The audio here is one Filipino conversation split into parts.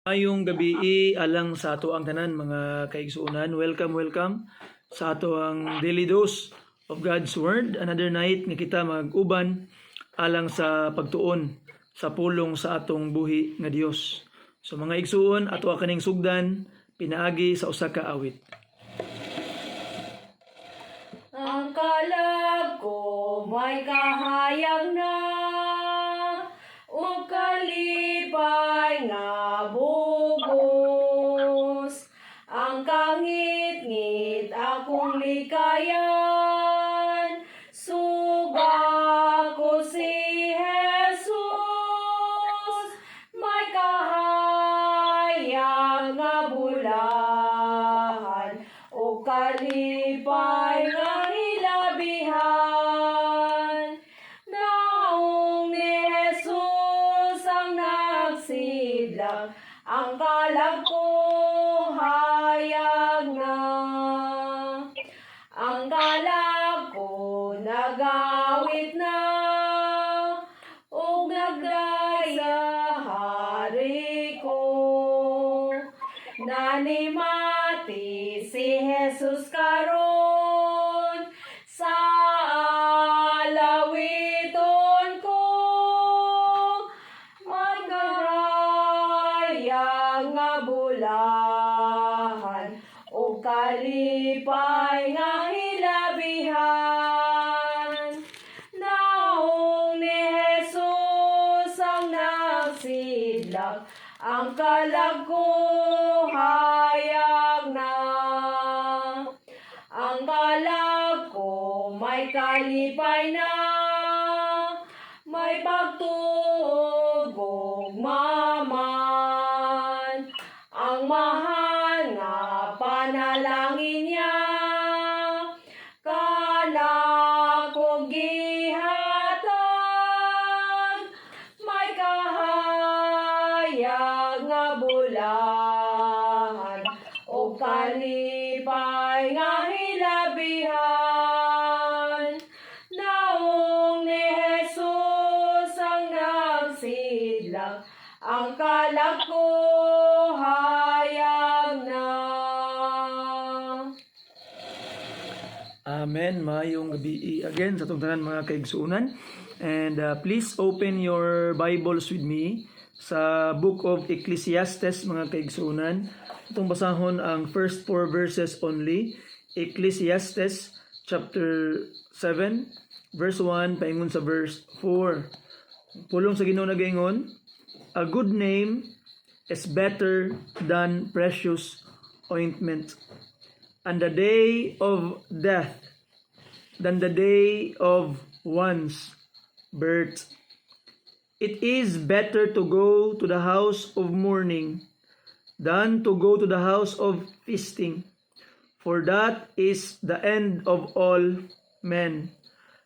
Ayong gabi alang sa ato ang tanan mga kaigsuonan. Welcome sa ato ang daily dose of God's Word. Another night nga kita mag-uban alang sa pagtuon sa pulong sa atong buhi nga Dios. So mga igsuon, ato kaning sugdan pinaagi sa usa ka awit. Ang kalag ko may kahayag na, o kalipay nga bugos. Ang kangit-ngit akong likayan, suga ko si Jesus. May kahayag nga bulahan, o kalipay nga hilabihan. Naong ni Jesus ang nagsidlang, ang kalag ko hayag na. Ang kalag ko nagawit na, ug nagdaya hari ko. Nanimati si Jesus karon sa alawiton ko. Magahayag nga bulahan, o kalipay nga hilabihan. Naong ni Jesus ang nagsidlak, ang kalag ko hayag na. Ang kalag ko may kalipay na, may pagtugog maman. Ang mahal nga panalangin niya, kanako gihatag. May kahayag nga bulahan, o kalipay nga hilabihan. Naong ni Jesus ang nagsidlak, ang kalag ko hayag na. Amen. Maayong gabi again sa atong tanan mga kaigsuonan. And please open your Bibles with me sa Book of Ecclesiastes mga kaigsuonan. Itong basahon ang first 4 verses only. Ecclesiastes chapter 7 verse 1 paingon sa verse 4. Pulong sa Ginoo nagaingon, a good name is better than precious ointment, and the day of death than the day of one's birth. It is better to go to the house of mourning than to go to the house of feasting, for that is the end of all men,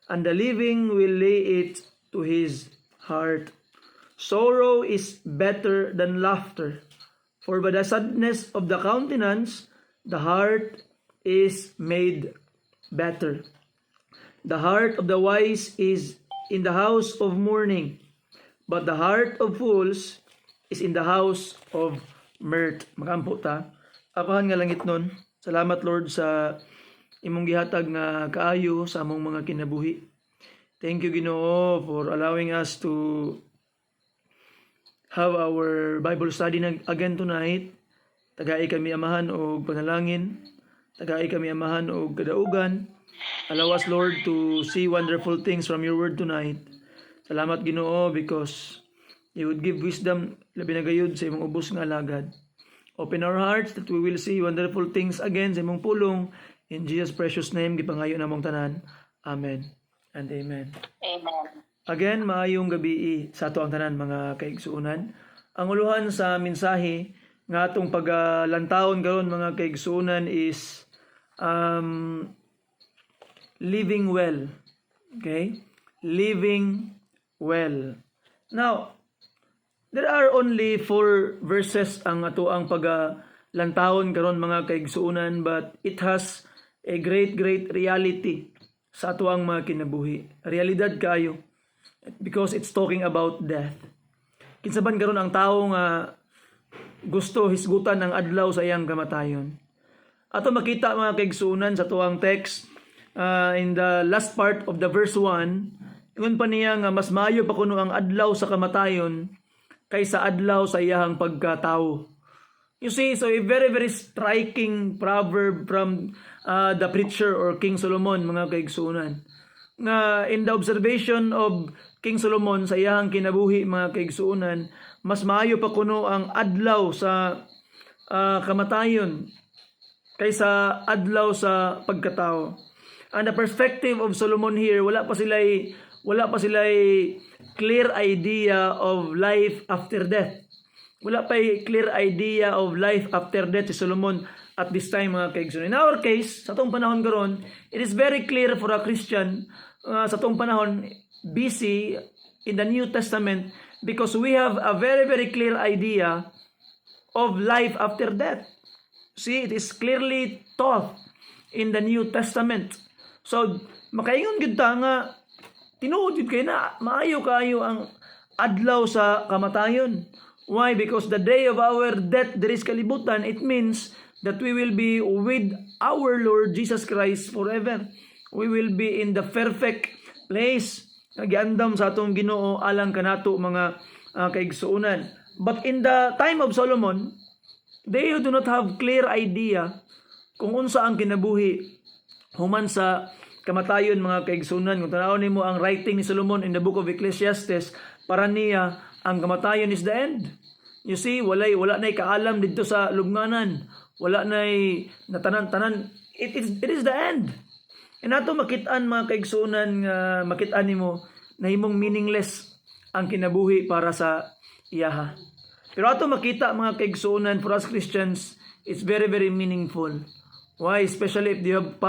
and the living will lay it to his heart. Sorrow is better than laughter, for by the sadness of the countenance the heart is made better. The heart of the wise is in the house of mourning, but the heart of fools is in the house of mirth. Makampo ta. Apahan nga langit nun. Salamat Lord sa imong gihatag nga kaayo sa among mga kinabuhi. Thank you Ginoo for allowing us to have our Bible study again tonight. Tagai kami amahan og panalangin. Tagai kami amahan og kadaugan. Allow us Lord to see wonderful things from your word tonight. Salamat Ginoo because you would give wisdom labi na gayud sa imong ubos nga alagad. Open our hearts that we will see wonderful things again sa imong pulong. In Jesus' precious name, gipangayo namong tanan. Amen and amen. Amen. Again, maayong gabi sa ato ang tanan mga kaigsuonan. Ang uluhan sa mensahe nga atong paglantawon karon mga kaigsuonan is living well. Okay? Living well. Now, there are only 4 verses ang ato ang paglantawon karon mga kaigsuonan, but it has a great reality sa ato ang mga kinabuhi. Realidad kayo. Because it's talking about death. Kinsaban karon ang tao nga gusto hisgutan ang adlaw sa iyang kamatayon. Ato makita mga kaigsunan sa tuwang text in the last part of the verse 1, ingon pa niya nga mas maayo pa kuno ang adlaw sa kamatayon kaysa adlaw sa iyang pagkatao. You see, so a very very striking proverb from the preacher or King Solomon mga kaigsunan. Nga in the observation of King Solomon sa iyang kinabuhi mga kaigsunan, mas maayo pa kuno ang adlaw sa kamatayon kaysa adlaw sa pagkatao. And the perspective of Solomon here, wala pa sila'y clear idea of life after death. Wala pa clear idea of life after death si Solomon at this time mga kaigsunan. In our case, sa itong panahon karon, it is very clear for a Christian sa itong panahon, BC, in the New Testament, because we have a very very clear idea of life after death. See, it is clearly taught in the New Testament. So, makaingon gid ta nga tinuod gid kay na maayo kaayo ang adlaw sa kamatayon. Why? Because the day of our death there is kalibutan. It means that we will be with our Lord Jesus Christ forever. We will be in the perfect place. Nagiandam sa atong Ginoo alang kanato mga kaigsuonan. But in the time of Solomon, they do not have clear idea kung unsa ang kinabuhi human sa kamatayon mga kaigsunan. Kung tanawon nimo ang writing ni Solomon in the book of Ecclesiastes, para niya ang kamatayon is the end. You see, wala nay kaalam dito sa lubnganan. Wala nay natanan-tanan. It is the end. And ato makitaan mga kaigsunan nga makitaan nimo na himong meaningless ang kinabuhi para sa iyaha. Pero ato makita mga kaigsunan for us Christians, it's very very meaningful. Why? Especially if you have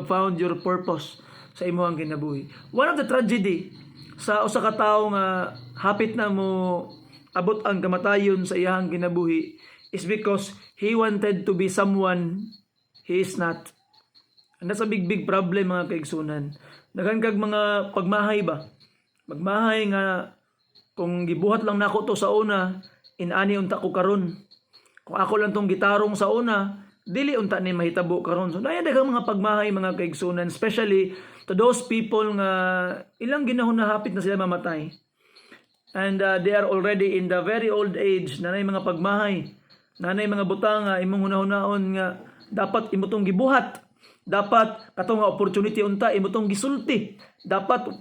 found your purpose sa imong kinabuhi. One of the tragedy sa usa ka tawo nga hapit na mo abot ang kamatayon sa iyang kinabuhi is because he wanted to be someone he is not. And that's a big problem mga kaigsunan. Daghan kag mga pagmahay ba? Magmahay nga kung gibuhat lang nako to sa una, inani unta ko karon. Kung ako lang tong gitarong sa una, dili unta ni mahitabo karon. So daghang mga pagmahay mga kaigsunan, especially to those people nga ilang ginahon na hapit na sila mamatay. And they are already in the very old age, nanay mga pagmahay, nanay mga butang nga imong hunahon nga dapat imutong gibuhat. Dapat katong nga opportunity unta imutong gisulti. Dapat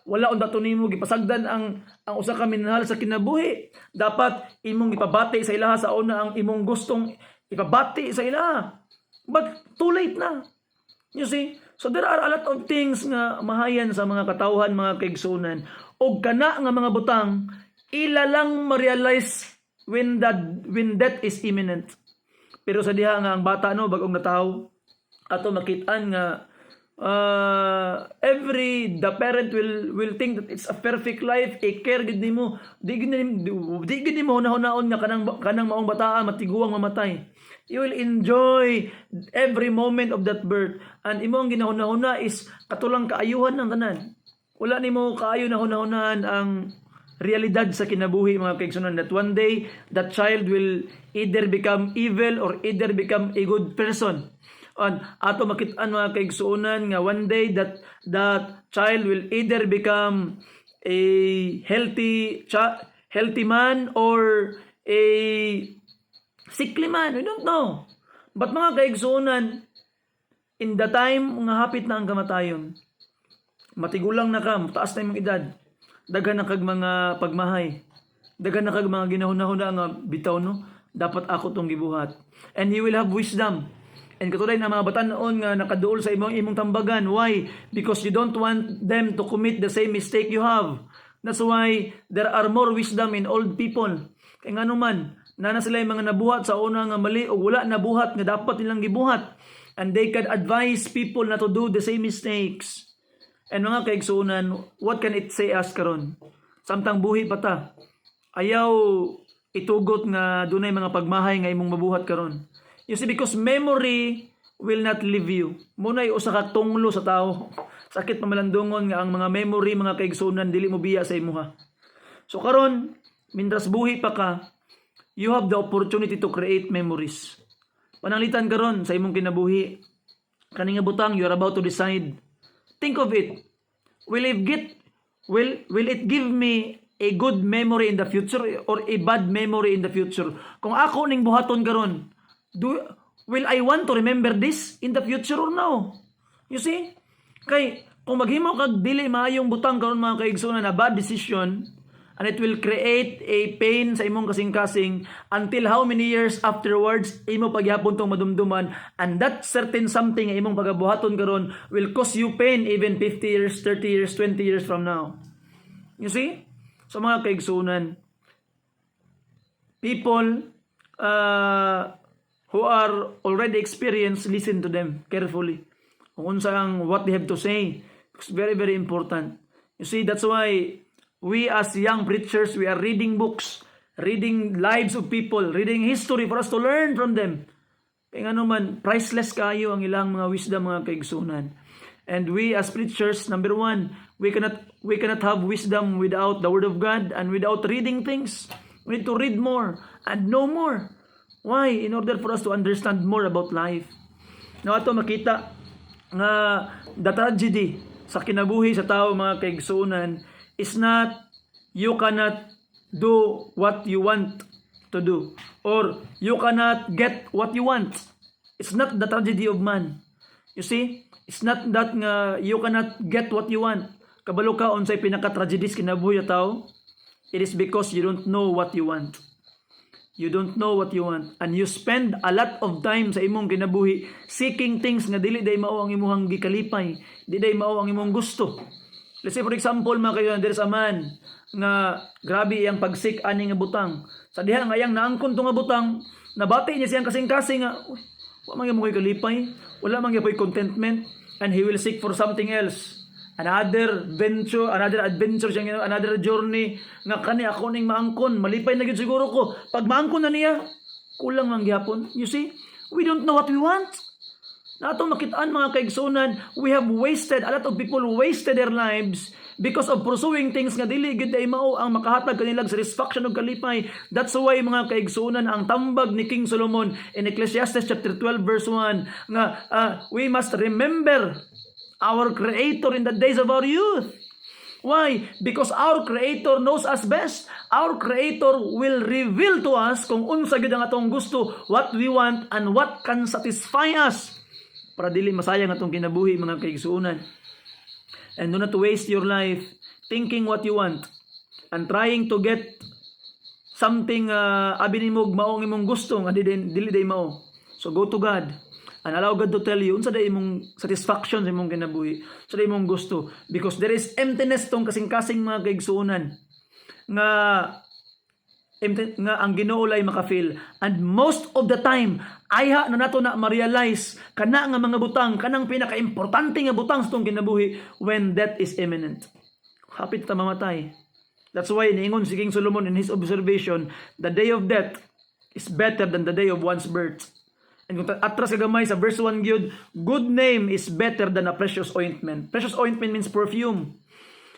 wala unta to nimo gipasagdan ang usa ka minahal sa kinabuhi. Dapat imong gipabati sa ilaha sa una ang imong gustong ipabati sa ilaha. But too late na. You see? So there are a lot of things nga mahayan sa mga katawhan, mga kaigsunan. O kana nga mga butang, ila lang ma-realize when death is imminent. Pero sa diha nga ang bata no, bagong nataw, ato makitaan nga the parent will think that it's a perfect life, care gid nimo, di gid nimo hunahon nga kanang maong bataan matiguang mamatay. You will enjoy every moment of that birth, and imo ang ginahuna is katulang kaayuhan ng tanan. Wala nimo kaayo na hunahunan ang realidad sa kinabuhi mga kaigsunan, that one day that child will either become evil or either become a good person. On ato makitaan mga kaigsuonan nga one day that child will either become a healthy man or a sickly man. We don't know. But mga kaigsuonan, in the time nga hapit na ang kamatayon, matigulang na ka, taas na imong edad, daghan na kag mga pagmahay, daghan na kag mga ginahuna-huna nga bitaw no, dapat ako tong gibuhat. And you will have wisdom. And katulad ng mga batan-on nga nakaduol sa imong tambagan. Why? Because you don't want them to commit the same mistake you have. That's why there are more wisdom in old people. Kaya nga naman, nana sila yung mga nabuhat sa una nga mali o wala nabuhat nga dapat nilang gibuhat. And they can advise people not to do the same mistakes. And mga kaigsunan, what can it say us karon? Samtang buhi pa ta, ayaw itugot nga dunay mga pagmahay nga imong mabuhat karon. You see, because memory will not leave you. Muna'y usa ka tunglo sa tao. Sakit pamalandungon nga ang mga memory, mga kaigsunan, dili mo biya sa imuha. So karon, mindras buhi pa ka, you have the opportunity to create memories. Pananglitan karon sa imong kinabuhi. Kani nga butang you're about to decide. Think of it. Will it give me a good memory in the future or a bad memory in the future? Kung ako ning buhaton karon, will I want to remember this in the future or no? You see? Kay kung maghimo kag dili maayong butang karon mga kaigsunan na bad decision, and it will create a pain sa imong kasing-kasing until how many years afterwards imo pagyapon tong madumduman, and that certain something nga imong pagabuhaton karon will cause you pain even 50 years, 30 years, 20 years from now. You see? So mga kaigsunan, people who are already experienced, listen to them carefully. Kung unsang what they have to say, it's very, very important. You see, that's why we as young preachers, we are reading books, reading lives of people, reading history for us to learn from them. Kaya nga naman, priceless kayo ang ilang mga wisdom, mga kaigsunan. And we as preachers, number one, we cannot have wisdom without the Word of God and without reading things. We need to read more and know more. Why? In order for us to understand more about life. Now, ato makita nga the tragedy sa kinabuhi sa tao, mga kaigsunan, is not you cannot do what you want to do or you cannot get what you want. It's not the tragedy of man. You see? It's not that nga you cannot get what you want. Kabalo ka unsay pinaka-tragedy sa kinabuhi sa tao? It is because you don't know what you want. You don't know what you want. And you spend a lot of time sa imong kinabuhi seeking things nga dili day mao ang imong gikalipay, di day mao ang imong gusto. Let's say for example, mga kayo, there's a man nga grabe iyang pagsik ani nga butang. Sa diha nga iyang naangkon to nga butang, nabati niya siyang kasing-kasing nga, wa man gyud kalipay, wala man gyud contentment, and he will seek for something else. Another adventure siya, another journey nga kani ako ning maangkon, malipay na gyud siguro ko. Pag maangkon na niya, kulang man gyapon. You see? We don't know what we want. Nato makitaan, mga kaigsunan, we have wasted, a lot of people wasted their lives because of pursuing things nga dili gid ay mao ang makahatag kanilang satisfaction ug kalipay. That's why, mga kaigsunan, ang tambag ni King Solomon in Ecclesiastes chapter 12 verse 1 nga we must remember our Creator in the days of our youth. Why? Because our Creator knows us best. Our Creator will reveal to us kung unsa gid ang atong gusto, what we want, and what can satisfy us. Para dili masayang atong kinabuhi, mga kaigsunan. And do not waste your life thinking what you want and trying to get something abi nimog maong imong gusto nga dili day mao. So go to God and allow God to tell you unsa day imong satisfaction sa imong kinabuhi, sa imong gusto, because there is emptiness tong kasing-kasing, mga kaigsunan, nga ang Ginoo lay makafeel. And most of the time ayha na nato na ma-realize kana nga mga butang, kanang pinaka-importante nga butang sa tong kinabuhi when death is imminent. Hapit ta mamatay. That's why niingon si King Solomon in his observation, the day of death is better than the day of one's birth. And kung atras kagamay sa verse 1 gyud, good name is better than a precious ointment. Precious ointment means perfume.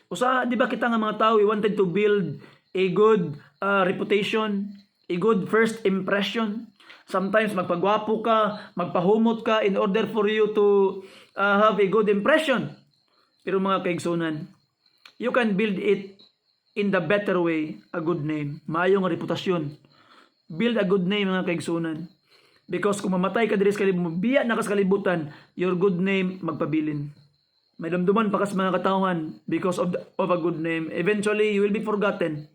Usa, di ba kita nga mga tao, we wanted to build a good reputation, a good first impression. Sometimes magpagwapo ka, magpahumot ka in order for you to have a good impression. Pero mga kaigsunan, you can build it in the better way, a good name, maayong reputasyon. Build a good name, mga kaigsunan. Because kung mamatay ka diri sa kalibutan, biya na kas kalibutan, your good name magpabilin. May damduman pa kas mga katawhan because of a good name. Eventually, you will be forgotten.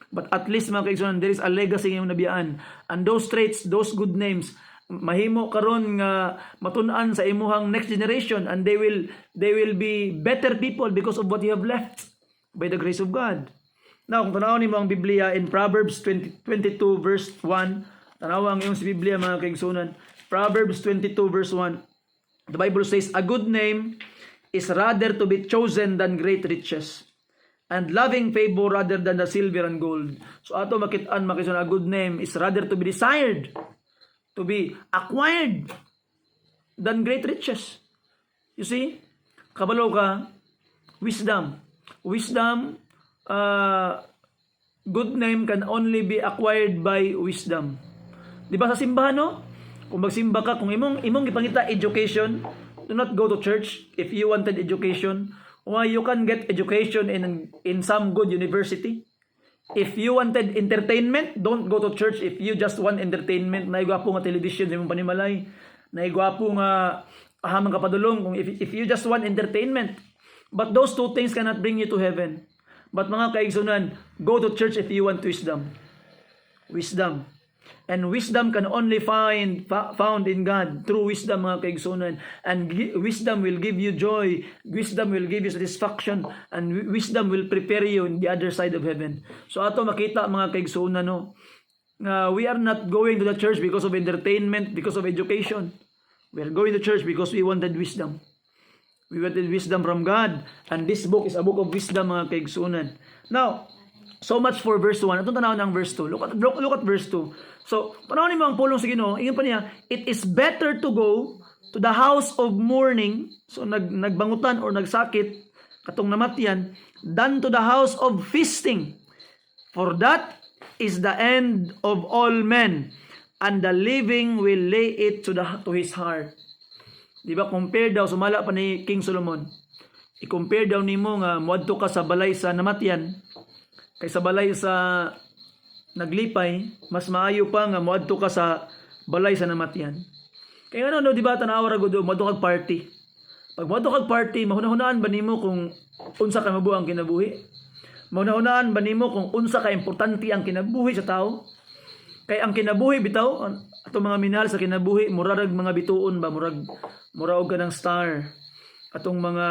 But at least, mga kaigsunan, there is a legacy ngayong nabiyaan. And those traits, those good names, mahimo karon nga matun-an sa imuhang next generation, and they will be better people because of what you have left by the grace of God. Now, kung tanawon nimo ang Biblia in Proverbs 22 verse 1, tanawa ang iyong si Biblia, mga kaigsunan. Proverbs 22 verse 1. The Bible says, a good name is rather to be chosen than great riches, and loving favor rather than the silver and gold. So ato makitaan, mga kaigsunan, a good name is rather to be desired, to be acquired, than great riches. You see? Kabalo ka, wisdom. Wisdom good name can only be acquired by wisdom. Di ba sa simbahan, no? Kung magsimba ka, kung imong gipangita education, do not go to church if you wanted education. Why you can get education in some good university. If you wanted entertainment, don't go to church if you just want entertainment. Naigwapo nga television sa imong panimalay. Naigwapo nga ahamang kapadulong kung if you just want entertainment. But those two things cannot bring you to heaven. But mga kaigsunan, go to church if you want wisdom. Wisdom. And wisdom can only found in God through wisdom, mga kaigsunan. And wisdom will give you joy. Wisdom will give you satisfaction. And wisdom will prepare you in the other side of heaven. So ato makita, mga kaigsunan, no? We are not going to the church because of entertainment, because of education. We are going to church because we wanted wisdom. We wanted wisdom from God. And this book is a book of wisdom, mga kaigsunan. Now, so much for verse 1. Itong tanaw ng verse 2. Look at verse 2. So, panahon mo ang pulong sa Ginoo, ingon pa niya, it is better to go to the house of mourning, so nagbangutan or nagsakit, katong namatyan, than to the house of feasting. For that is the end of all men, and the living will lay it to his heart. Di ba, compare daw, sumala pa ni King Solomon, i-compare daw nimo nga muadto ka sa balay sa namatyan, kaysa balay sa naglipay, mas maayo pa nga muadto ka sa balay sa namatyan. Kaya ano, no, di ba, tanawa ra gud muadto kag party. Pag muadto kag party, mahunahunaan ba nimo kung unsa ka mabuang kinabuhi? Mahunahunaan ba nimo kung unsa ka importante ang kinabuhi sa tao? Kay ang kinabuhi bitaw, atong mga minahal sa kinabuhi, murag mga bituon ba, murag ka ng star. Atong mga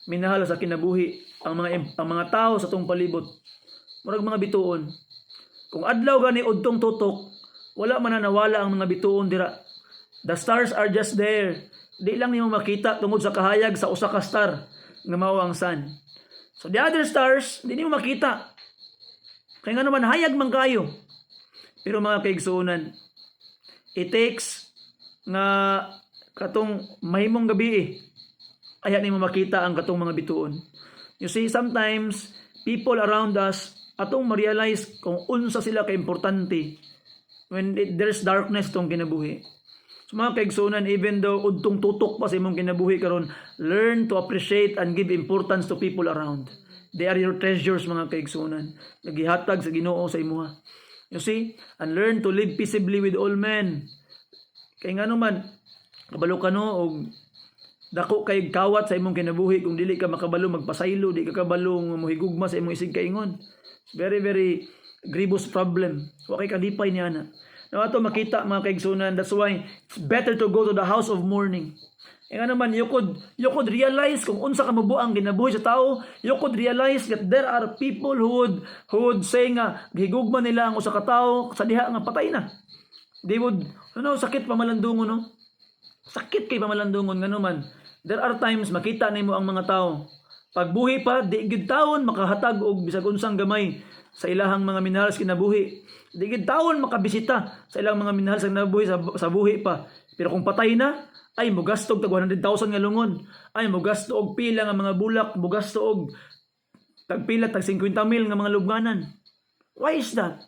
minahal sa kinabuhi, ang mga tao sa atong palibot, murag mga bituon. Kung adlaw gani udtong tutok, wala man nawala ang mga bituon dira. The stars are just there. Di lang nimo makita tungod sa kahayag sa usa ka star nga mao ang sun. So the other stars, di nimo makita. Kaya nga naman hayag man kayo. Pero mga kaigsunan, it takes nga katong mahimong gabi aya nimo makita ang katong mga bituon. You see, sometimes people around us atong ma-realize kung unsa sila ka-importante when there's darkness tong kinabuhi. So mga kaigsunan, even though udtong tutok pa sa imong kinabuhi karon, learn to appreciate and give importance to people around. They are your treasures, mga kaigsunan. Nagihatag sa Ginoo sa imuha. You see? And learn to live peaceably with all men. Kay nga naman, kabalo ka no, o dako kay kawat sa imong kinabuhi, kung dili ka makabalo magpasaylo, di ka kabalo mohigugma sa imong isig kaingon. Very, very grievous problem. Wa kay kalipay niya na. Now, ato makita, mga kaigsunan, that's why it's better to go to the house of mourning. E nga naman, you could realize kung unsa ka mabuang ginabuhi sa tao. You could realize that there are people who would say nga, gihigugma nila ang usa ka tao sa diha nga patay na. They would, sakit pamalandungon, no? Sakit kay pamalandungon, nga naman. There are times, makita nimo ang mga tao. Pagbuhi pa, di gid taon makahatag og bisag unsang gamay sa ilahang mga minahal sa kinabuhi. Di gid taon makabisita sa ilang mga minahal sa kinabuhi sa buhi pa. Pero kung patay na, ay mogastog tag 100,000 nga lungon. Ay mogasto og pila nga mga bulak, mogasto og tagpila tag 50,000 nga mga lubnganan. Why is that?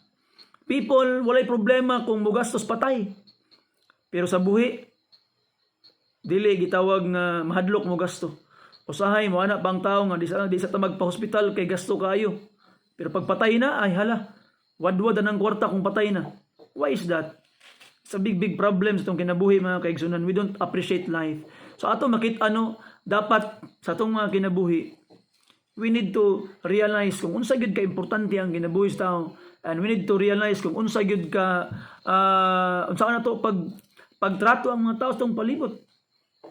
People walay problema kung mogastos patay. Pero sa buhi, dili gitawag nga mahadlok mo gasto. Usahay mo anak pang tao nga di sa ta magpa-hospital kay gasto kayo. Pero pag patay na, ay hala, wadwad ang kwarta kung patay na. Why is that? It's a big problem sa itong kinabuhi, mga kaigsunan. We don't appreciate life. So ato makita dapat sa itong mga kinabuhi, we need to realize kung unsa gyud ka importante ang kinabuhi sa tao, and we need to realize kung unsa gyud ka unsa na to pagtrato ang mga tao sa itong palibot.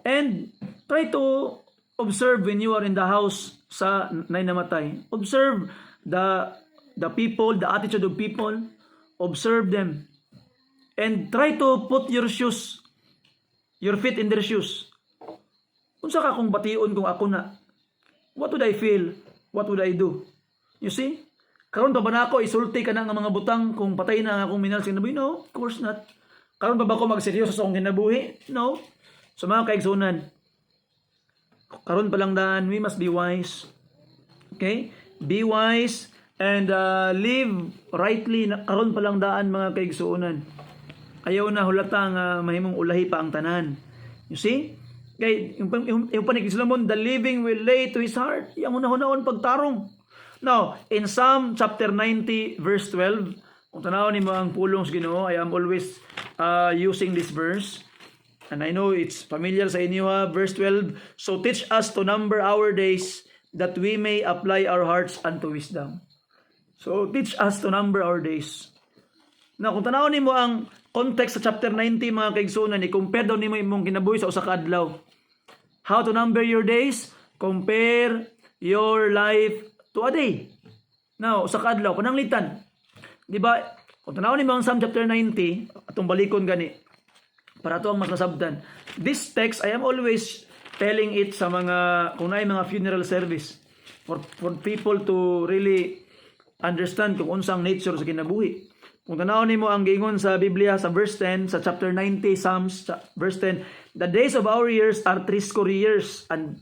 And try to observe when you are in the house sa namatay. Observe the people, the attitude of people. Observe them. And try to put your feet in their shoes. Unsa ka kung bation kung ako na? What would I feel? What would I do? You see? Karon pa ba na ako isulti ka na nga mga butang kung patay na akong minahal sa kinabuhi? No, of course not. Karon pa ba ako magseryoso sa akong kinabuhi? No. So mga kaigsunan, karon pa lang daan, we must be wise. Okay? Be wise And live rightly karon pa lang daan mga kaigsuonan. Ayaw na hulata nga mahimong ulahi pa ang tanan. You see? Kay yung panig Solomon, the living will lay to his heart. Yang hunahon pagtarong. Now, in Psalm chapter 90 verse 12, kung tanawon nimo ang pulong sa Ginoo, I am always using this verse. And I know it's familiar sa inyo ha. Verse 12, so teach us to number our days that we may apply our hearts unto wisdom. So teach us to number our days. Now, kung tanawon nimo ang context sa chapter 90 mga kaigsunan, i-compare daw nimo imong kinabuhi sa usa ka adlaw. How to number your days? Compare your life to a day. Now, usa ka adlaw pananglitan. Di ba? Kung tanawon nimo ang Psalm chapter 90, atong balikon gani para to ang mas masabtan. This text I am always telling it sa mga kung naay mga funeral service for people to really understand kung unsang nature sa kinabuhi. Kung tanawon nimo ang giingon sa Biblia sa verse 10 sa chapter 90 Psalms verse 10, the days of our years are 30 years and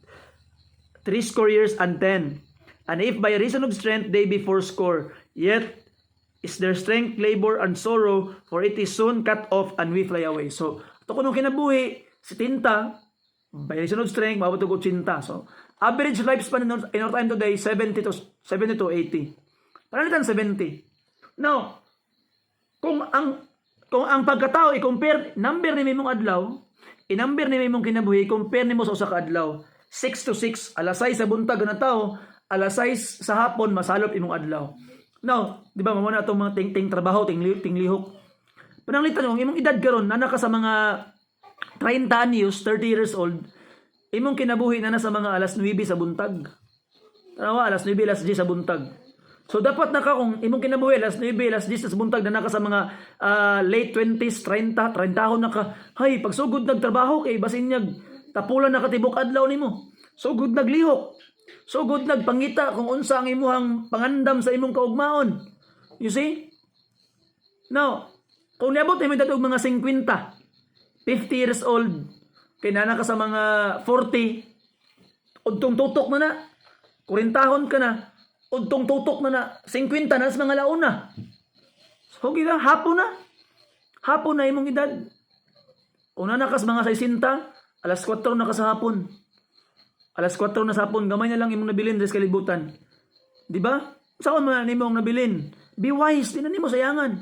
10. And if by reason of strength they be 80, yet is their strength labor and sorrow, for it is soon cut off and we fly away. So, ito kung kinabuhi, si tinta, by reason of strength, mabot og 80. So, average lifespan in our time today, 70 to 80. Panalitan 70. Now, kung ang pagkatao i-compare number ni mimong adlaw, i-number ni mimong kinabuhi, compare nimo sa usa ka adlaw, 6 to 6, alas 6 sa buntag na tao, alas 6 sa hapon masalop imong adlaw. Now, di ba mamuna itong mga ting trabaho, ting lihok. Pananglitan mo, imong edad karon na naka sa mga 30 anyos, 30 years old, imong kinabuhi na sa mga alas 9 sa buntag. Tanawa, alas 9, alas 10 sa buntag. So, dapat naka kung imong kinabuhi, alas 9, alas 10 sa buntag, na naka sa mga late 20s, 30 hon naka, hay, pagsugod nagtrabaho kay basinyag, tapulan nakatibok adlaw nimo. Sugod naglihok. Sugod nagpangita kung unsa ang imuhang pangandam sa imong kaugmaon. You see? Now, kung niabot mo datog mga 50, 50 years old, kay nana ka sa mga 40, udtong tutok na na, 40 ka na, udtong tutok na na, 50 na sa mga launa. So, gila, hapon na. Hapon na imong edad. Kung nana ka sa mga 60, alas 4 na ka sa hapon. Alas 4 na sa hapon, gamay na lang imong nabilin sa kalibutan. Di ba? Saan man nimong nabilin? Be wise, di na nimo sayangan.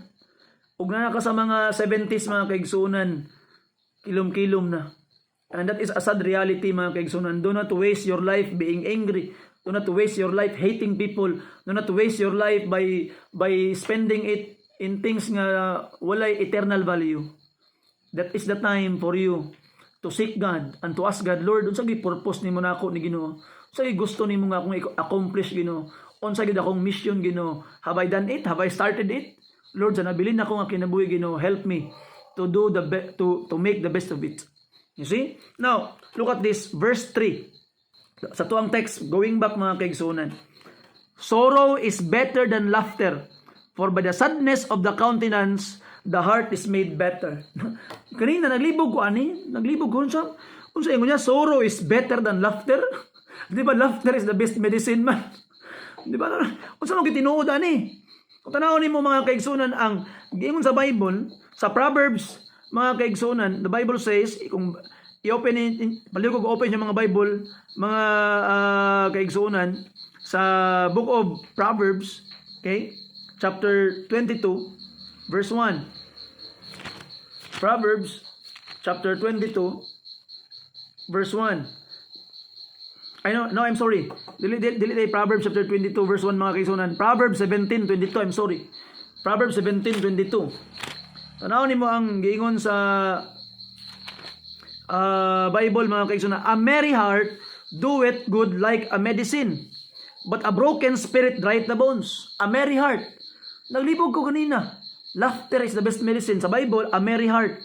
Ug na ka sa mga 70s mga kaigsunan, kilom-kilom na. And that is a sad reality mga kaigsunan. Do not waste your life being angry. Do not waste your life hating people. Do not waste your life by spending it in things nga walay eternal value. That is the time for you to seek God and to ask God, Lord, unsa gyud purpose nimo nako ni Ginoo? Unsa gyud gusto nimo nga akong accomplish Ginoo? Unsa gyud akong mission Ginoo? Have I done it? Have I started it? Lord, sa nabilin ako nga kinabuhi Ginoo, help me to do to make the best of it. You see? Now, look at this verse 3. Sa tuang text, going back mga kaigsunan. Sorrow is better than laughter, for by the sadness of the countenance the heart is made better. Kanina naglibog ko naglibog ko unsa ingon niya, sorrow is better than laughter. Di ba laughter is the best medicine man? Di ba? Unsa mo gitinuod ani? Kung tanawon nimo mga kaigsunan ang giingon sa Bible, sa Proverbs, mga kaigsunan, the Bible says, kung i-open paligog open yung mga Bible, mga kaigsunan sa book of Proverbs, okay? Chapter 22 verse 1. Proverbs chapter 22 verse 1. I'm sorry. Dili Proverbs chapter 22 verse 1 mga kaigsunan. Proverbs 17:22. I'm sorry. Proverbs 17:22. Tanawon nimo ang giingon sa Bible mga kaigsunan. A merry heart doeth good like a medicine, but a broken spirit drieth the bones. A merry heart. Naglibog ko kanina. Laughter is the best medicine. Sa Bible, a merry heart.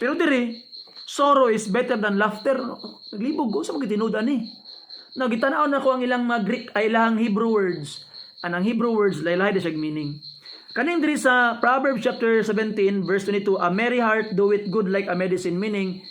Pero diri, sorrow is better than laughter. Naglibog ko sa mga tinudan ni. Nagitanaw na ko ang ilang mga Greek ay ilang Hebrew words. Ang Hebrew words, laylay na siyang meaning. Kaning diri sa Proverbs chapter 17, verse 22, a merry heart doeth good like a medicine, meaning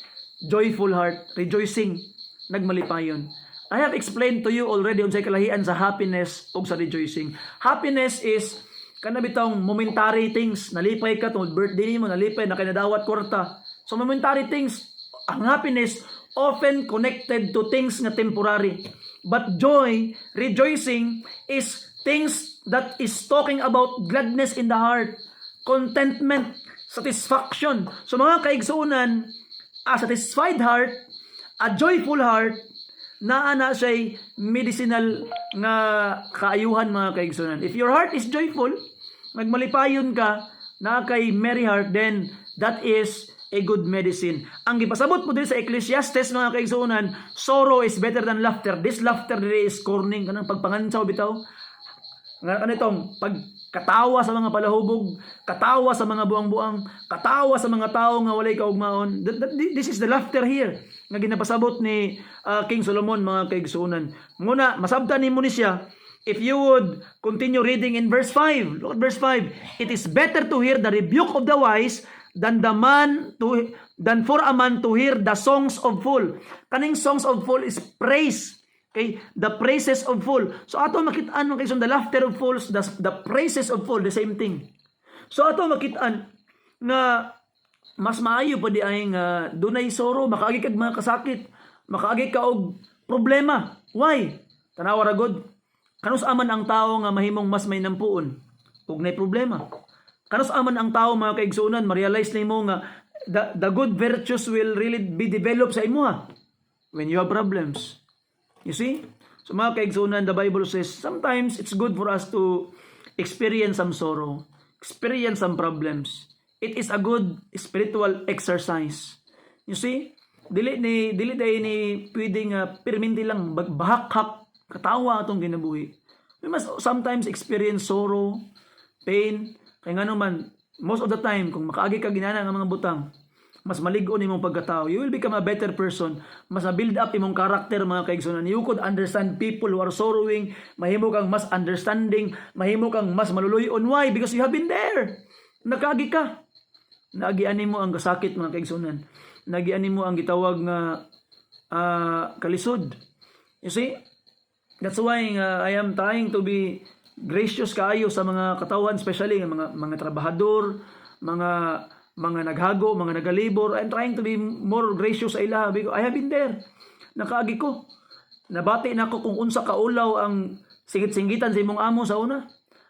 joyful heart, rejoicing, nagmalipayon. I have explained to you already unsay kalahian sa happiness ug sa rejoicing. Happiness is kana bitong momentary things. Nalipay ka tungod birthday nimo, nalipay na kay nadawat kwarta. So momentary things. Ang happiness often connected to things nga temporary. But joy, rejoicing is things that is talking about gladness in the heart, contentment, satisfaction. So mga kaigsuunan, a satisfied heart, a joyful heart, naa na siya'y medicinal nga kaayuhan mga kaigsuunan. If your heart is joyful, nagmalipayon ka, na kay merry heart, then that is a good medicine. Ang gipasabot mo din sa Ecclesiastes mga kaigsuunan, sorrow is better than laughter. This laughter diri is corning, kanang pagpangansaw bitaw. Nga kanitong pagkatawa sa mga palahubog, katawa sa mga buang-buang, katawa sa mga tao nga walay kaugmaon. This is the laughter here nga ginapasabot ni King Solomon mga kaigsuunan. Muna masabtan nimo ni siya. If you would continue reading in verse 5, look at verse 5. It is better to hear the rebuke of the wise than for a man to hear the songs of fool. Kaning songs of fool is praise. Okay, the praises of fool. So ato makitaan mo kaysa the laughter of fools, the praises of fool, the same thing. So ato makitaan nga mas maayo pa di ay nga dunay sorrow, makaagi kag mga kasakit, makaagi ka og problema. Why? Tanawa ra gud. Kanus aman ang tao nga mahimong mas may nampuon ug nay problema. Kanus aman ang tao mga kaigsuunan, ma-realize nimo nga the good virtues will really be developed sa imuha when you have problems. You see? So mga kaigsuunan, the Bible says sometimes it's good for us to experience some sorrow, experience some problems. It is a good spiritual exercise. You see? Dili day ni pwedeng perminti lang bahak-hak katawa atong ginabuhi. We must sometimes experience sorrow, pain. Kaya nga naman, most of the time, kung makaagi ka ginana ng mga butang, mas maligo ni mong pagkatao, you will become a better person. Mas na-build up imong character mga kaigsunan. You could understand people who are sorrowing. Mahimo kang mas understanding. Mahimo kang mas maluluyon. Why? Because you have been there. Nakaagi ka. Naagianin mo ang kasakit mga kaigsunan. Naagianin mo ang gitawag nga kalisod. You see? That's why I am trying to be gracious kaayo sa mga katawan, especially mga trabahador, mga naghago, mga nagalibor. I'm trying to be more gracious sa ila because I have been there. Nakaagi ko. Nabati na ako kung unsa kaulaw ang singit-singitan sa imong amo sa una.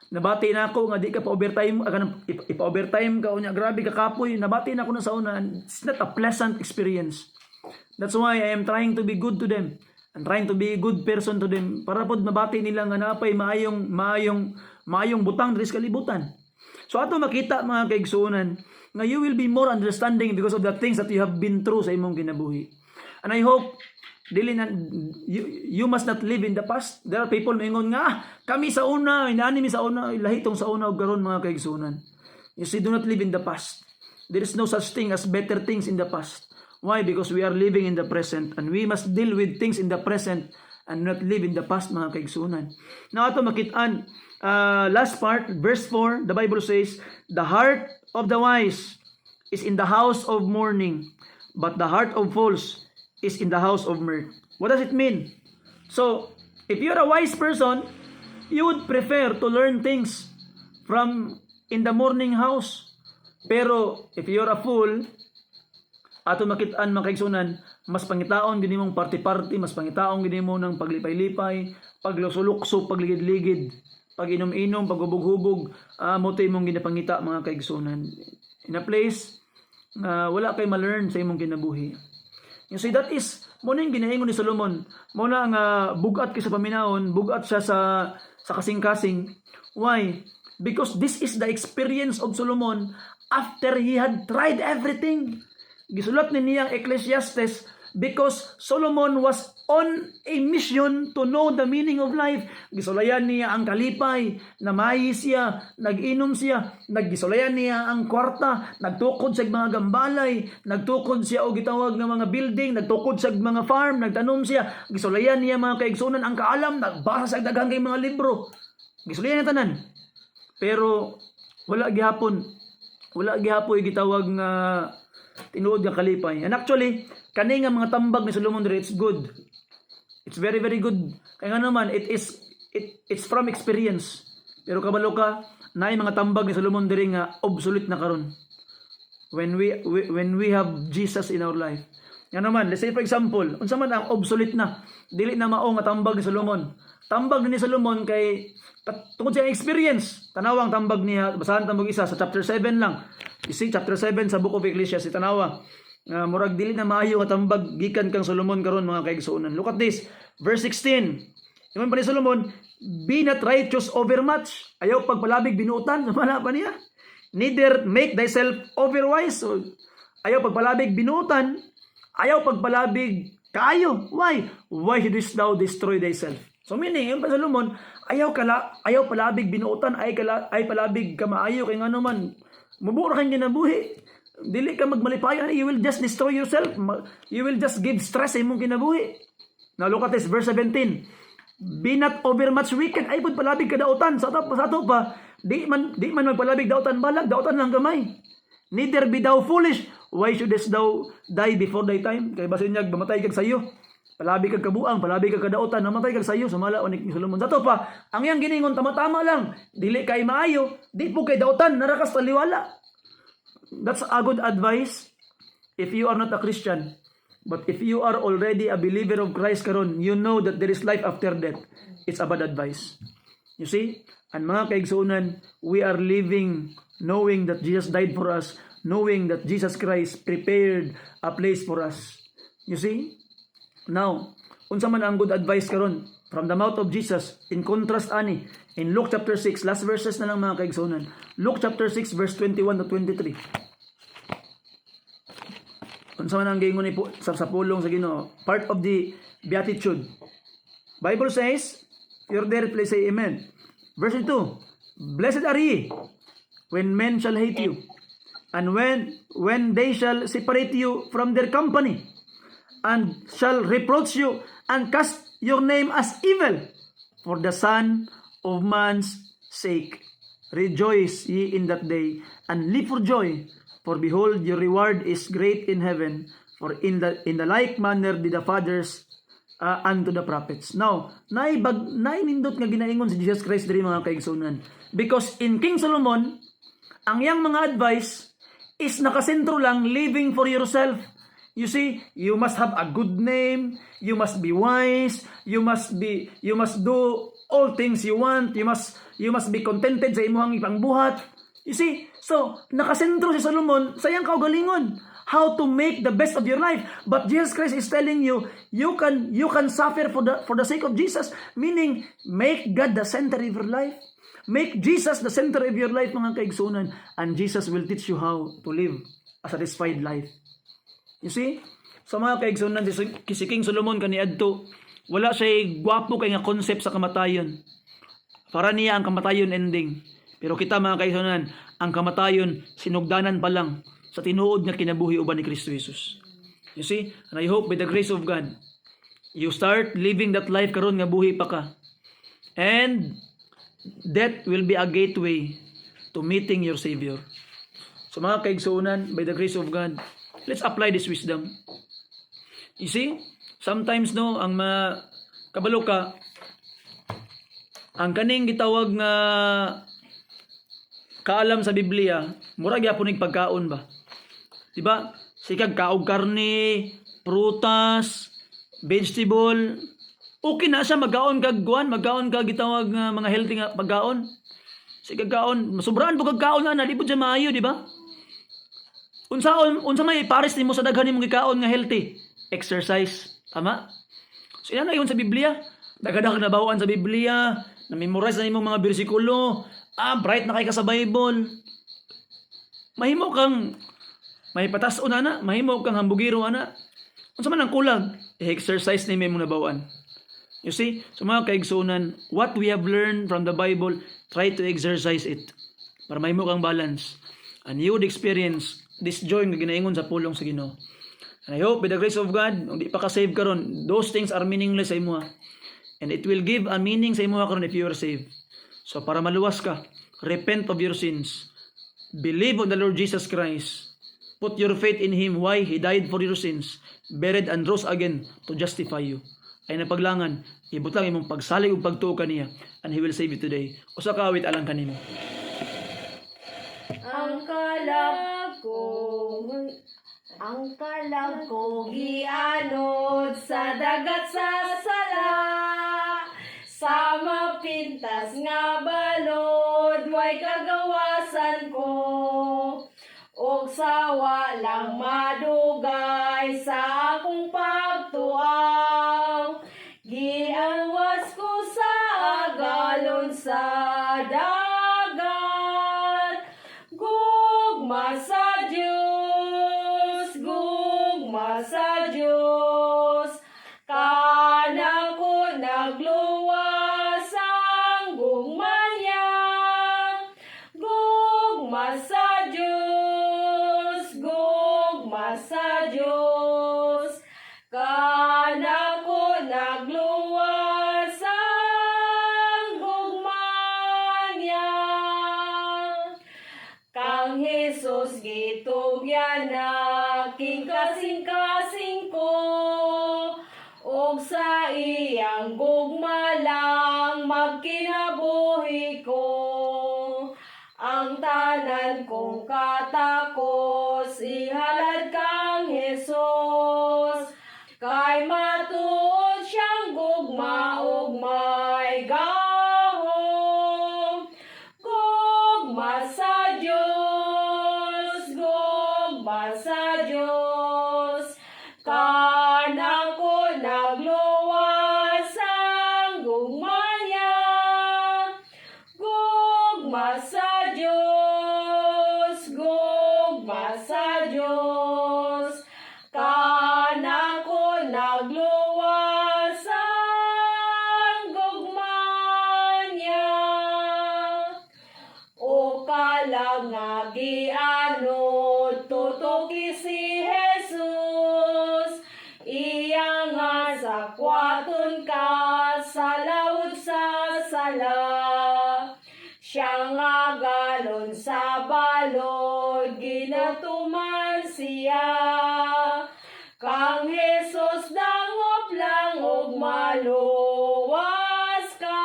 Nabati na ako nga di ka pa-overtime, ipa-overtime ka unya, grabe ka kapoy. Nabati na ako na sa una. It's not a pleasant experience. That's why I am trying to be good to them. I'm trying to be a good person to them para pod mabati nila nga napay maayong butang diri sa kalibutan. So ato makita mga kaigsuonan nga you will be more understanding because of the things that you have been through sa imong kinabuhi. And I hope you must not live in the past. There are people mingon nga kami sa una, inaani mi sa una, lahi tong sa una ug karon mga kaigsuonan. You see, do not live in the past. There is no such thing as better things in the past. Why? Because we are living in the present and we must deal with things in the present and not live in the past mga kaigsuonan. Now ato makitaan last part, verse 4, the Bible says, the heart of the wise is in the house of mourning, but the heart of fools is in the house of mirth. What does it mean? So, if you're a wise person, you would prefer to learn things from in the mourning house. Pero, if you're a fool, ato makitaan mga kaigsuonan, mas pangitaon gini mong party-party, mas pangitaon gini mo ng paglipay-lipay, paglusulukso, pagligid-ligid, pag-inom-inom, paghubog-hubog, motoy mong ginapangita mga kaigsuonan. In a place wala kay ma-learn sa imong kinabuhi. You see, that is mo na yung ginaingon ni Solomon. Mo na nga bugat kay sa paminaon, bugat siya sa kasing-kasing. Why? Because this is the experience of Solomon after he had tried everything. Gisulat ni niyang Ecclesiastes because Solomon was on a mission to know the meaning of life. Gisulayan niya ang kalipay, namahi siya, nag-inom siya, naggisulayan niya ang kwarta, nagtukod sa mga gambalay, nagtukod siya o gitawag ng mga building, nagtukod sa mga farm, nagtanom siya, gisulayan niya mga kaigsunan ang kaalam, nagbasa sa daghang kay mga libro. Gisulayan niya tanan. Pero wala gihapon gitawag nga tinuod nga kalipay. And actually, kani nga mga tambag ni Solomon diri, it's good. It's very, very good. Kaya nga naman, it's from experience. Pero kabalo ka, na mga tambag ni Solomon diri nga obsolete na karon. When we have Jesus in our life. Nga naman, let's say for example, unsa man ang obsolete na, dili na mao nga tambag ni Solomon. Tambag ni Solomon kay tungod sa experience. Tanawang tambag niya, basahan tambag isa sa chapter 7 lang. You see, chapter 7 sa Book of Ecclesiastes, tanawa. Murag dili na maayo nga tambag gikan kang Solomon karon mga kaigsuonan. Look at this, verse 16. Ingon pa ni Solomon, be not righteous overmuch. Ayaw pagpalabig binuutan, wala pa niya. Neither make thyself overwise. So, ayaw pagpalabig binuutan, ayaw pagpalabig kaayo. Why? Why didst thou destroy thyself? So meaning, yung pa Solomon, ayaw palabig binuutan, ay palabig ka maayo kay nga naman. Mabura kang kinabuhi. Dili ka magmalipayan, you will just destroy yourself. You will just give stress sa imong kinabuhi. Now look at this, verse 17. Be not overmuch wicked. Ay pud palabig ka dautan. Sa ato pa, di man magpalabig dautan balag, dautan lang gamay. Neither be thou foolish. Why shouldest thou die before thy time? Kay basin niya mamatay kag sayo. Palabig kag kabuang, palabig kag kadautan, namatay kag sayo. Sumala ni Solomon. Sa ato pa, ang yang giningon tama-tama lang. Dili kay maayo, di po kay dautan, narakas taliwala. That's a good advice if you are not a Christian. But if you are already a believer of Christ karon, you know that there is life after death. It's a bad advice. You see? And mga kaigsuunan, we are living knowing that Jesus died for us, knowing that Jesus Christ prepared a place for us. You see? Now, unsa man ang good advice karon from the mouth of Jesus, in contrast ani, in Luke chapter 6, last verses na lang mga kaigsuunan. Luke chapter 6 verse 21 to 23. Unsa man ang gingon ni sa pulong sa Ginoo, part of the beatitude. Bible says, you're there, please say amen. Verse 2, blessed are ye when men shall hate you, and when they shall separate you from their company, and shall reproach you, and cast your name as evil, for the Son of Man's sake. Rejoice ye in that day, and leap for joy, for behold, your reward is great in heaven, for in the like manner did the fathers unto the prophets. Now, nainindot nga ginaingon si Jesus Christ diri mga kaigsunan. Because in King Solomon, ang yang mga advice is nakasentro lang living for yourself. You see, you must have a good name, you must be wise, you must do all things you want, you must be contented sa imong ipangbuhat. You see, so nakasentro si Solomon sa iyang kaugalingon, how to make the best of your life. But Jesus Christ is telling you, you can suffer for the sake of Jesus, meaning make God the center of your life. Make Jesus the center of your life mga kaigsunan, and Jesus will teach you how to live a satisfied life. You see? So mga kaigsunan, si King Solomon kaniadto, wala siya gwapo kay nga concept sa kamatayon. Para niya ang kamatayon ending. Pero kita mga kaigsunan, ang kamatayon sinugdanan pa lang sa tinuod nga kinabuhi uban ni Kristo Jesus. You see? And I hope by the grace of God, you start living that life karon nga buhi pa ka. And that will be a gateway to meeting your Savior. So mga kaigsunan, by the grace of God, let's apply this wisdom. You see? Sometimes no, ang kabalo ka, ang kaning gitawag nga kaalam sa Biblia, murag gyapon ning pagkaon ba? Diba? Sikag kaog karne, prutas, vegetable. Okay na siya magkaon kag gitawag nga mga healthy nga pagkaon. Sikag kaon, masubraan po kag kaon na di pud siya maayo, di ba? Unsa may pares nimo sa daghan nimong gikaon nga healthy? Exercise, tama? So ina na yun sa Biblia. Dagdag na bawaan sa Biblia, na-memorize na imong mga bersikulo. Bright na kay ka sa Bible. Mahimo kang may patas una, mahimo kang hambugiro ana. Unsa man ang kulang? Exercise ni imong nabawaan. You see? So mga kaigsunan, what we have learned from the Bible, try to exercise it. Para mahimo kang balance. And you would experience this joy nga ginaingon sa pulong sa Ginoo. And I hope by the grace of God, kung di pa ka-save karon, those things are meaningless sa imo. And it will give a meaning sa imo karon if you are saved. So para maluwas ka, repent of your sins. Believe on the Lord Jesus Christ. Put your faith in Him. Why? He died for your sins. Buried and rose again to justify you. ay napaglangan, ibutang imong pagsalig ug pagtuo kaniya, and He will save you today. Usa ka awit alang kanimo. Ang kalag ko gianod sa dagat sa sala, sa mapintas nga balod way kagawasan ko, og sa walang madugay sa akong pagtuaw, giangwas ko sa agalon sa dagat. Gugma sa Diyos, gugma sa Diyos, kanang ko nagluwas ang gugma niya. Gugma sa Diyos, gugma sa Diyos, kanang ko nagluwas ang gugma niya. Kang Jesus gitugyan na king kasing-kasing ko, og sa iyang gugma lang magkinabuhi ko. Ang tanan kong katakos ihalad kang Jesus, kay matuod siyang gugma ug may gahom. Gugma sa Diyos, gugma sa Diyos, kanang ko nagluwas ang gugma niya. Gugma sa Diyos, gugma sa Diyos, kanang ko nagluwas ang gugma niya. O kalang nga gianod tutuki si Jesus, iya nga sa kwaton ka sa laod sa sala. Siya nga galon sa balod, ginatuman siya. Kang Jesus dangop lang og maluwas ka.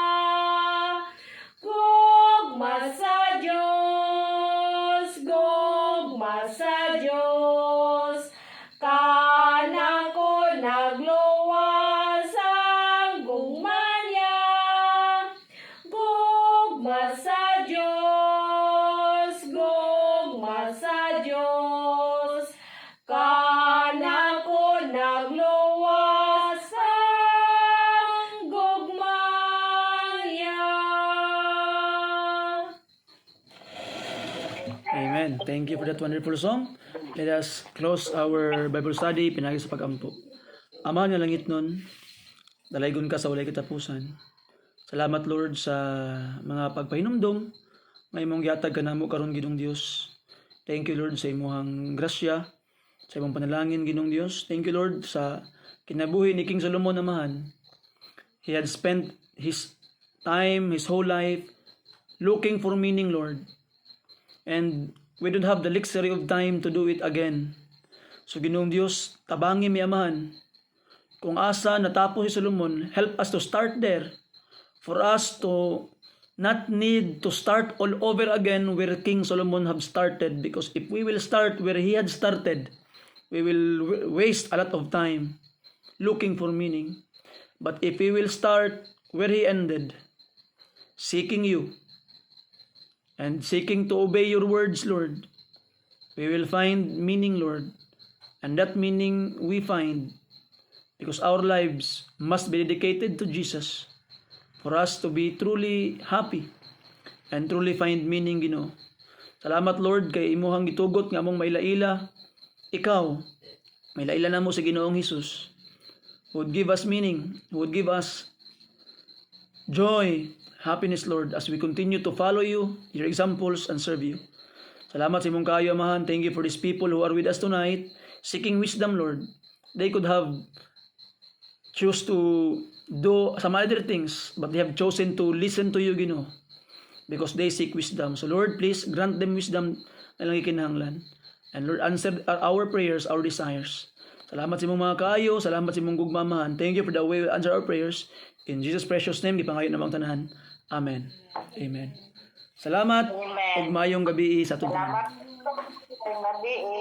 Gugma sa Diyos, gugma sa Diyos, kanang ko nagluwas ang gugma niya. Gugma sa Diyos, gugma sa Diyos, kanang ko nagluwas ang gugma niya. Amen. Thank you for that wonderful song. Let us close our Bible study pinagi sa pagampo. Ama nga langit nun, dalaygon ka sa walay katapusan. Salamat Lord sa mga pagpahinumdom nga imong gihatag kanamo karon Ginoong Dios. Thank you Lord sa imong grasya, sa imong panalangin Ginoong Dios. Thank you Lord sa kinabuhi ni King Solomon amahan. He had spent his time, his whole life looking for meaning, Lord. And we don't have the luxury of time to do it again. So Ginoong Dios, tabangi mi amahan. Kung asa natapos si Solomon, help us to start there. For us to not need to start all over again where King Solomon have started. Because if we will start where he had started, we will waste a lot of time looking for meaning. But if we will start where he ended, seeking you, and seeking to obey your words, Lord, we will find meaning, Lord. And that meaning we find because our lives must be dedicated to Jesus for us to be truly happy and truly find meaning, Ginoo. Salamat, Lord, kay imuhang gitugot nga among mailaila. Ikaw, mailaila na mo sa Ginoong Hesus, who would give us meaning, who would give us joy, happiness, Lord, as we continue to follow you, your examples, and serve you. Salamat sa imong kaayo, Amahan. Thank you for these people who are with us tonight, seeking wisdom, Lord. They could have choose to do some other things, but they have chosen to listen to you, Ginoo, because they seek wisdom. So, Lord, please grant them wisdom na lang ikinahanglan. And Lord, answer our prayers, our desires. Salamat sa imong mga kaayo, salamat sa imong gugmamahan. Thank you for the way you answer our prayers. In Jesus' precious name, gipangayo namang tanan. Amen. Amen. Salamat Amen. ug maayong gabi sa aton tanan. Salamat sa gabi.